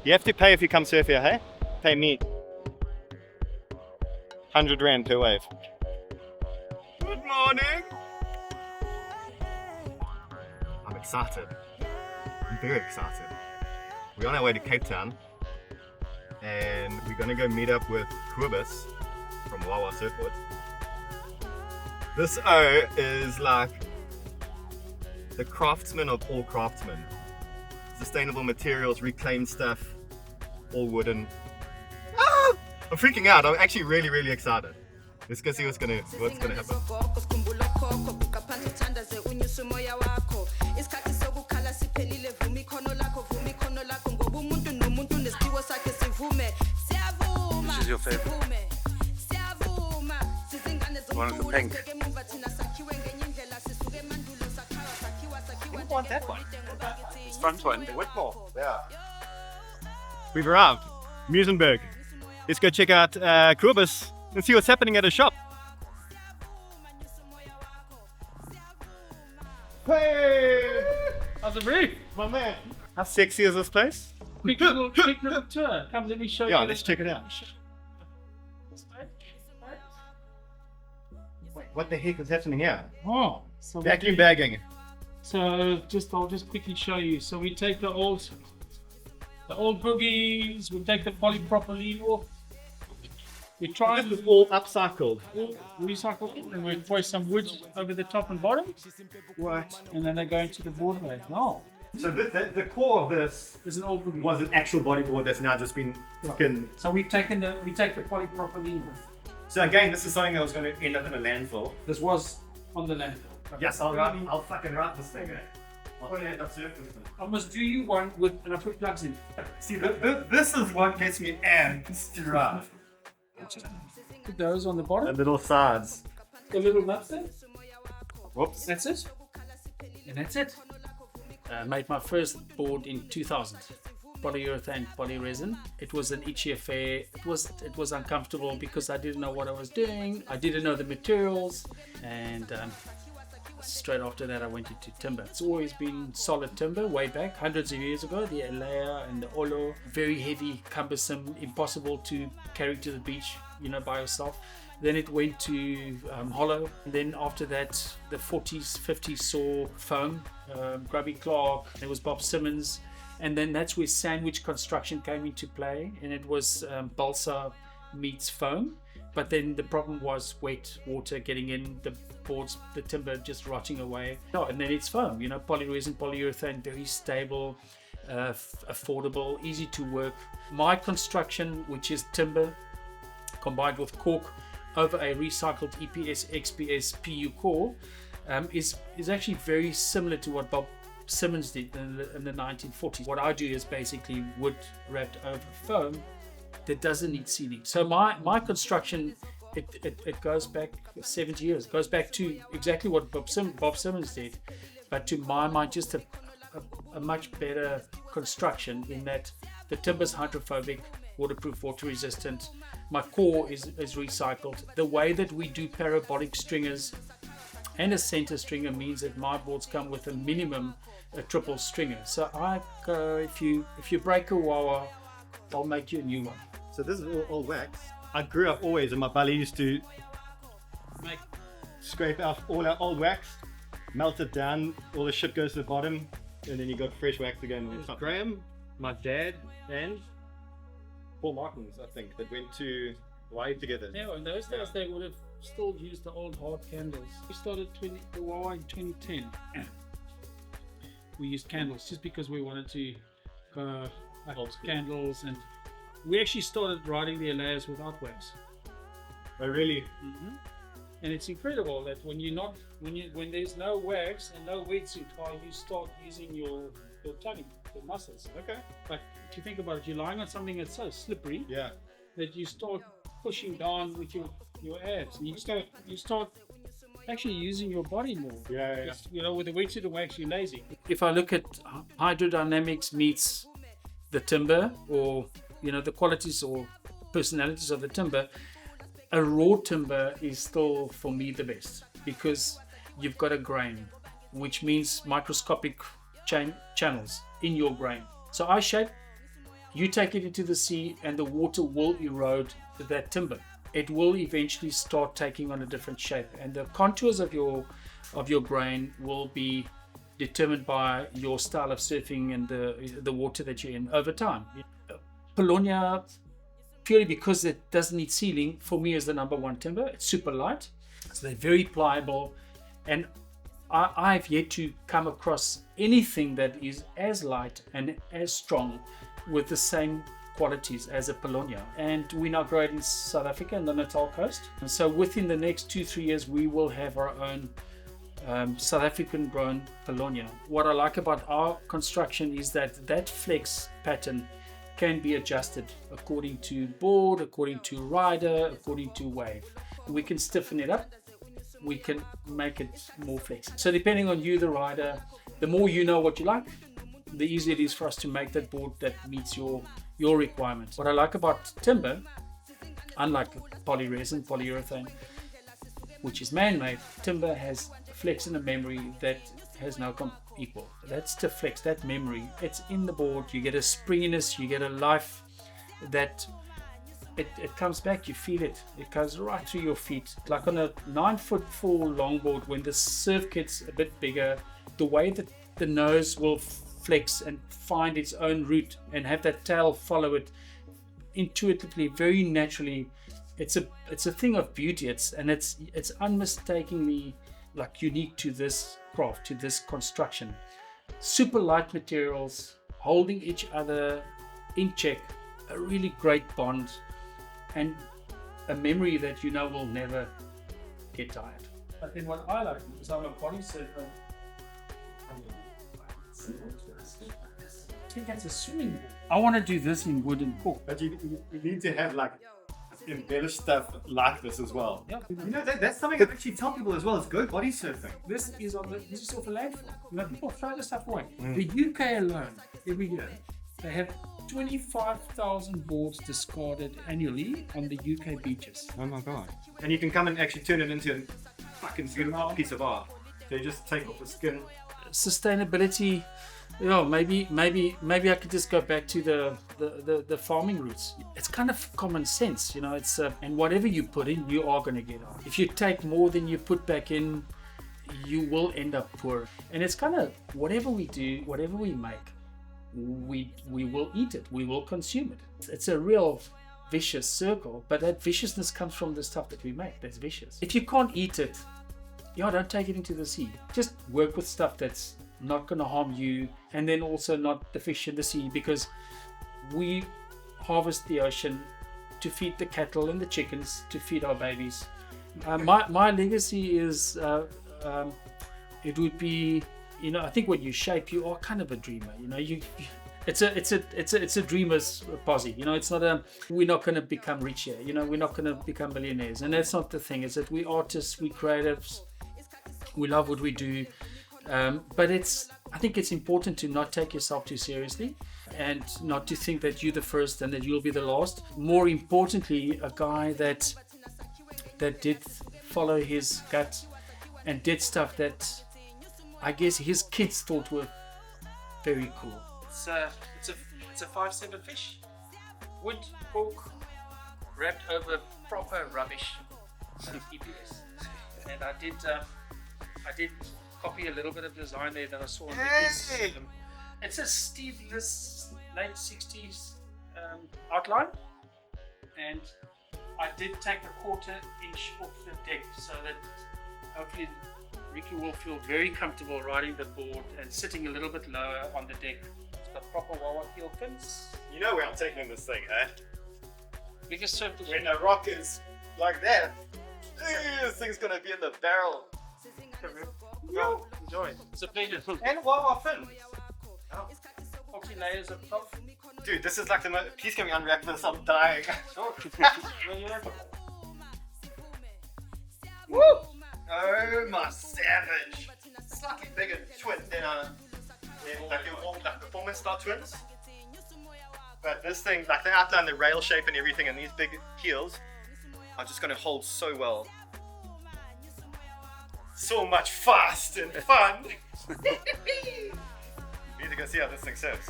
You have to pay if you come surf here, hey? Pay me. 100 Rand per wave. Good morning! I'm excited. I'm very excited. We're on our way to Cape Town and we're gonna go meet up with Cobus from Wawa Surfboards. This O is like the craftsman of all craftsmen. Sustainable materials, reclaimed stuff, all wooden. Ah! I'm freaking out. I'm actually really excited. Let's go see what's gonna happen. Which is your favorite? One of the pink. You want that one? It's front one. Whitmore. Yeah. We've arrived. Musenberg. Let's go check out Cobus and see what's happening at his shop. Hey! How's the roof? My man. How sexy is this place? Quick little tour. Come, let me show you. Yeah, let's check it out. Wait, what the heck is happening here? Oh, so Vacuum bagging. So I'll just quickly show you. So we take the old boogies. We take the polypropylene off. We try This is all upcycled. recycle it, and we throw some wood over the top and bottom. What? And then they go into the boardway. Oh, So the core of this there's an old boogie. was an actual bodyboard that's now just been fucking. So we take the polypropylene. So again, this is something that was going to end up in a landfill. This was on the landfill. Yes, I'll fucking write this thing. I'll end up surfing this thing. I must do you one with, and I put plugs in. See, this is what gets me amped to ride. Put those on the The bottom. little sides. The little nuts there. Whoops. That's it. And that's it. Made my first board in 2000. Polyurethane, polyresin. It was an itchy affair. It was uncomfortable because I didn't know what I was doing. I didn't know the materials, and straight after that I went into timber. It's always been solid timber way back, hundreds of years ago. The Alea and the Olo, very heavy, cumbersome, impossible to carry to the beach, by yourself. Then it went to hollow. And then after that, the 40s, 50s saw foam, Grubby Clark, there was Bob Simmons. And then that's where sandwich construction came into play. And it was balsa meets foam. But then the problem was wet water getting in, the boards, the timber just rotting away. No, and then it's foam, polyresin, polyurethane, very stable, affordable, easy to work. My construction, which is timber combined with cork over a recycled EPS, XPS, PU core, is actually very similar to what Bob Simmons did in the 1940s. What I do is basically wood wrapped over foam that doesn't need sealing. So my construction, it goes back 70 years. It goes back to exactly what Bob Simmons did, but to my mind, just a much better construction in that the timber's hydrophobic, waterproof, water resistant. My core is recycled. The way that we do parabolic stringers and a center stringer means that my boards come with a minimum a triple stringer. So I go, if you break a Wawa, I'll make you a new one. So this is all wax. I grew up always, and my belly used to scrape out all our old wax, melt it down, all the shit goes to the bottom, and then you got fresh wax again on the top. Graham, my dad, and Paul Martins, I think, that went to Hawaii together. Yeah, in those days they would have still used the old hard candles. We started the Wawa in 2010. We used candles just because we wanted to go candles, and we actually started riding the layers without wax. Oh really? Mm-hmm. And it's incredible that when there's no wax and no wetsuit, how you start using your tummy, your muscles. Okay. But if you think about it, you're lying on something that's so slippery that you start pushing down with your abs, and you start actually using your body more. Yeah. With the wetsuit and wax, you're lazy. If I look at hydrodynamics meets the timber, or the qualities or personalities of the timber, a raw timber is still for me the best, because you've got a grain, which means microscopic channels in your grain. So I shape You take it into the sea and the water will erode that timber. It will eventually start taking on a different shape, and the contours of your grain will be determined by your style of surfing and the water that you're in over time. Paulownia, purely because it doesn't need sealing, for me is the number one timber. It's super light, so they're very pliable, and I've yet to come across anything that is as light and as strong with the same qualities as a Paulownia. And we now grow it in South Africa and the Natal coast. And so within the next 2-3 years, we will have our own South African grown Paulownia. What I like about our construction is that flex pattern can be adjusted according to board, according to rider, according to wave. We can stiffen it up, we can make it more flexible. So depending on you, the rider, the more you know what you like, the easier it is for us to make that board that meets your requirements. What I like about timber, unlike polyresin, polyurethane, which is man-made, timber has flex and a memory that has no equal. That's the flex, that memory. It's in the board. You get a springiness, you get a life that it comes back. You feel it. It goes right through your feet. Like on a 9'4" longboard, when the surf gets a bit bigger, the way that the nose will flex and find its own route and have that tail follow it intuitively, very naturally. It's a thing of beauty. It's unmistakably like unique to this craft, to this construction. Super light materials, holding each other in check, a really great bond, and a memory that you know will never get tired. But then what I like, because I'm a body surfer, I think that's a swimming pool. I want to do this in wooden cork. But you need to have like embellished stuff like this as well. Yeah. You know, that's something I actually tell people as well, is go body surfing. This is off a landfill. You know, people throw this stuff away. The UK alone, every year, they have 25,000 boards discarded annually on the UK beaches. Oh my god. And you can come and actually turn it into a fucking beautiful piece of art. So you just take off the skin. Sustainability, maybe I could just go back to the farming roots. It's kind of common sense, it's and whatever you put in, you are going to get out. If you take more than you put back in, you will end up poor. And it's kind of, whatever we do, whatever we make, we will eat it, we will consume it. It's a real vicious circle, but that viciousness comes from the stuff that we make that's vicious. If you can't eat it, don't take it into the sea. Just work with stuff that's not going to harm you, and then also not the fish in the sea, because we harvest the ocean to feed the cattle and the chickens, to feed our babies. My legacy is it would be, I think when you shape, you are kind of a dreamer. It's a dreamer's posse. It's not we're not going to become rich here. We're not going to become millionaires, and that's not the thing. It's that we artists, we creatives, we love what we do. But I think it's important to not take yourself too seriously, and not to think that you're the first and that you'll be the last. More importantly, a guy that did follow his gut and did stuff that I guess his kids thought were very cool. It's a 5-7 fish, wood, cork, wrapped over proper rubbish EPS, and I did copy a little bit of design there that I saw on the It's a Steve-less late 60s outline, and I did take a 1/4 inch off the deck so that hopefully Ricky will feel very comfortable riding the board and sitting a little bit lower on the deck. It's got proper Wawa heel fins. You know where I'm taking this thing, eh? Biggest surface. When the rock is like that, this thing's gonna be in the barrel. Go, enjoy. It's a pleasure. And Wawa fin. 40 layers of top. Dude, this is like the most. Please can we unwrap this? I'm dying. Woo! Oh my savage! Slightly bigger twin than like your old performance star twins. But this thing, like they outline the rail shape and everything, and these big heels are just gonna hold so well. So much fast and fun. We need to go see how this thing serves.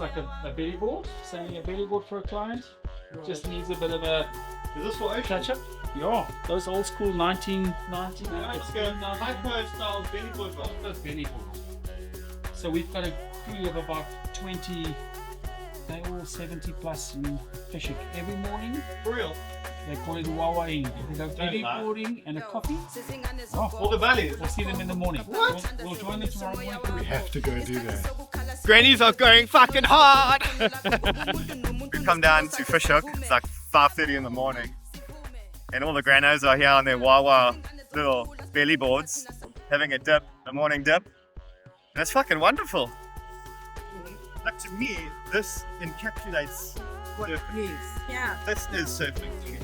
like a belly board, selling a belly board for a client. Just needs a bit of a Is this for ocean? touch up. Yeah, those old school 1990. Hypo style belly board bar. Those belly boards. So we've got a crew of about 20. They're all 70 plus in fishing every morning. For real? They call it Wawa. They go belly boarding and a coffee. Oh, All the valleys. we'll see them in the morning. We'll join them tomorrow morning. We have to go do that. Grannies are going fucking hard! We've come down to Fish Hook. It's like 5:30 in the morning. And all the granos are here on their Wawa little belly boards, having a dip, a morning dip. And it's fucking wonderful. Like to me, this encapsulates surfing. Yeah. This is surfing to me.